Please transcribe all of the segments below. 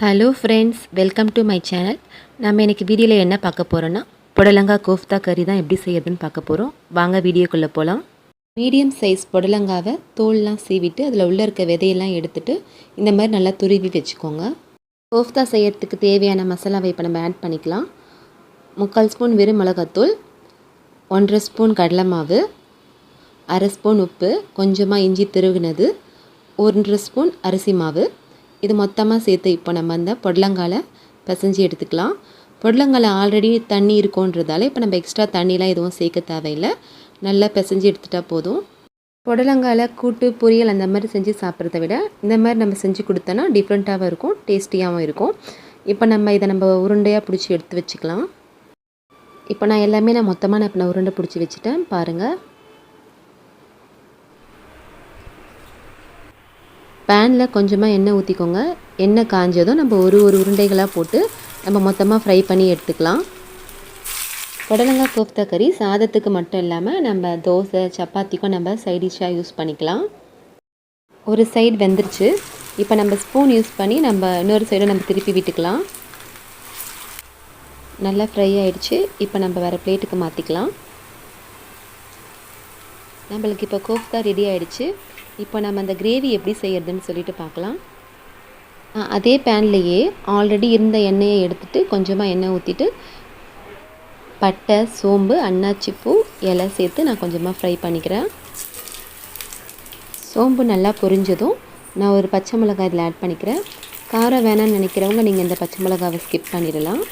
Hello friends, welcome to my channel. நம்ம இன்றைக்கி வீடியோவில் என்ன பார்க்க போகிறோன்னா புடலங்காய் கோஃப்தா கறி தான் எப்படி செய்யறதுன்னு பார்க்க போகிறோம். வாங்க வீடியோக்குள்ளே போகலாம். மீடியம் சைஸ் புடலங்காவை தோல்லாம் சீவிட்டு அதில் உள்ளே இருக்க விதையெல்லாம் எடுத்துகிட்டு இந்த மாதிரி நல்லா துருவி வச்சுக்கோங்க. கோஃப்தா செய்யறதுக்கு தேவையான மசாலாவை இப்போ நம்ம ஆட் பண்ணிக்கலாம். 3/4 ஸ்பூன் வெறும் மிளகாத்தூள், 1.5 ஸ்பூன் கடலை மாவு, 1/2 ஸ்பூன் உப்பு, கொஞ்சமாக இஞ்சி திருவினது, 1.5 ஸ்பூன் அரிசி மாவு. இது மொத்தமாக சேர்த்து இப்போ நம்ம அந்த புடலங்காலை பிசைஞ்சு எடுத்துக்கலாம். புடலங்கால ஆல்ரெடி தண்ணி இருக்குன்றதால இப்போ நம்ம எக்ஸ்ட்ரா தண்ணிலாம் எதுவும் சேர்க்க தேவையில்லை. நல்லா பிசைஞ்சு எடுத்துகிட்டா போதும். புடலங்கால கூட்டு பொரியல் அந்த மாதிரி செஞ்சு சாப்பிட்றத விட இந்த மாதிரி நம்ம செஞ்சு கொடுத்தோன்னா டிஃப்ரெண்ட்டாகவும் இருக்கும், டேஸ்டியாகவும் இருக்கும். இப்போ நம்ம உருண்டையாக பிடிச்சி எடுத்து வச்சுக்கலாம். இப்போ நான் மொத்தமாக உருண்டை பிடிச்சி வச்சுட்டேன் பாருங்கள். பேனில் கொஞ்சமாக எண்ணெய் ஊற்றிக்கோங்க. எண்ணெய் காஞ்சதும் நம்ம ஒரு உருண்டைகளாக போட்டு நம்ம மொத்தமாக ஃப்ரை பண்ணி எடுத்துக்கலாம். புடலங்காய் கோஃப்தா கறி சாதத்துக்கு மட்டும் இல்லாமல் நம்ம தோசை சப்பாத்திக்கும் நம்ம சைட் டிஷ்ஷாக யூஸ் பண்ணிக்கலாம். ஒரு சைடு வெந்துருச்சு. இப்போ நம்ம ஸ்பூன் யூஸ் பண்ணி நம்ம இன்னொரு சைடை நம்ம திருப்பி விட்டுக்கலாம். நல்லா ஃப்ரை ஆகிடுச்சு. இப்போ நம்ம வேறு பிளேட்டுக்கு மாற்றிக்கலாம். நம்மளுக்கு இப்போ கோஃப்தா ரெடி ஆகிடுச்சு. இப்போ நம்ம அந்த கிரேவி எப்படி செய்யறதுன்னு சொல்லிட்டு பார்க்கலாம். அதே பேன்லேயே ஆல்ரெடி இருந்த எண்ணெயை எடுத்துகிட்டு கொஞ்சமாக எண்ணெய் ஊற்றிட்டு பட்டை, சோம்பு, அன்னாச்சிப்பூ, இலை சேர்த்து நான் கொஞ்சமாக ஃப்ரை பண்ணிக்கிறேன். சோம்பு நல்லா பொரிஞ்சதும் நான் ஒரு பச்சை மிளகாய் இதில் ஆட் பண்ணிக்கிறேன். காரம் வேணான்னு நினைக்கிறவங்க நீங்கள் இந்த பச்சை மிளகாவை ஸ்கிப் பண்ணிடலாம்.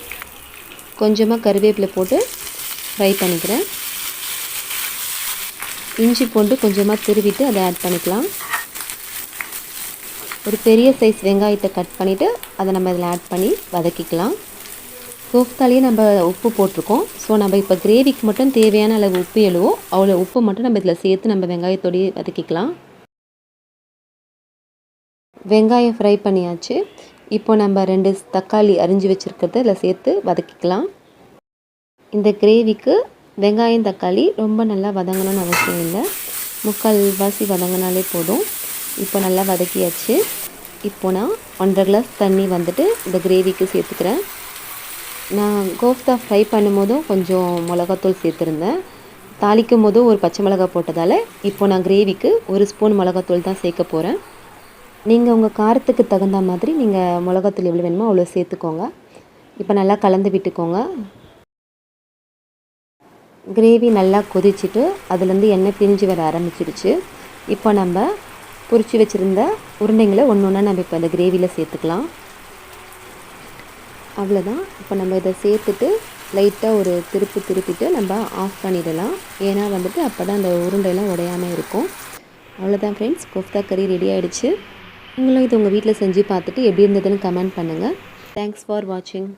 கொஞ்சமாக கருவேப்பிலை போட்டு ஃப்ரை பண்ணிக்கிறேன். இஞ்சி பூண்டு கொஞ்சமாக துருவிட்டு அதை ஆட் பண்ணிக்கலாம். ஒரு பெரிய சைஸ் வெங்காயத்தை கட் பண்ணிவிட்டு அதை நம்ம இதில் ஆட் பண்ணி வதக்கிக்கலாம். கோஃப்தாலேயே நம்ம உப்பு போட்டிருக்கோம். ஸோ நம்ம இப்போ கிரேவிக்கு மட்டும் தேவையான அளவு உப்பு எழுவோம், அவ்வளோ உப்பு மட்டும் நம்ம இதில் சேர்த்து நம்ம வெங்காயத்தோடையே வதக்கிக்கலாம். வெங்காயம் ஃப்ரை பண்ணியாச்சு. இப்போ நம்ம 2 தக்காளி அரிஞ்சு வச்சுருக்கிறத இதில் சேர்த்து வதக்கிக்கலாம். இந்த கிரேவிக்கு வெங்காயம் தக்காளி ரொம்ப நல்லா வதங்கணும்னு அவசியம் இல்லை, 3/4 வதங்கினாலே போதும். இப்போ நல்லா வதக்கியாச்சு. இப்போ நான் 1.5 கிளாஸ் தண்ணி வந்துட்டு இந்த கிரேவிக்கு சேர்த்துக்கிறேன். நான் கோஃப்தா ஃப்ரை பண்ணும்போதும் கொஞ்சம் மிளகாத்தூள் சேர்த்துருந்தேன். தாளிக்கும் போதும் ஒரு பச்சை மிளகாய் போட்டதால் இப்போ நான் கிரேவிக்கு 1 ஸ்பூன் மிளகாத்தூள் தான் சேர்க்க போகிறேன். நீங்கள் உங்கள் காரத்துக்கு தகுந்த மாதிரி நீங்கள் மிளகாத்தூள் எவ்வளோ வேணுமோ அவ்வளோ சேர்த்துக்கோங்க. இப்போ நல்லா கலந்து விட்டுக்கோங்க. கிரேவி நல்லா கொதிச்சுட்டு அதுலேருந்து எண்ணெய் பிரிஞ்சு வர ஆரம்பிச்சிடுச்சு. இப்போ நம்ம பொரிச்சு வச்சுருந்த உருண்டைங்களை ஒன்று ஒன்றா நம்ம இப்போ அந்த கிரேவியில் சேர்த்துக்கலாம். அவ்வளோதான். இப்போ நம்ம இதை சேர்த்துட்டு லைட்டாக ஒரு திருப்பிட்டு நம்ம ஆஃப் பண்ணிடலாம். ஏன்னா வந்துட்டு அப்போ தான் அந்த உருண்டையெல்லாம் உடையாமல் இருக்கும். அவ்வளோதான் ஃப்ரெண்ட்ஸ், கோஃப்தா கறி ரெடி ஆகிடுச்சு. நீங்களும் இது உங்கள் வீட்டில் செஞ்சு பார்த்துட்டு எப்படி இருந்ததுன்னு கமெண்ட் பண்ணுங்கள். தேங்க்ஸ் ஃபார் வாட்சிங்.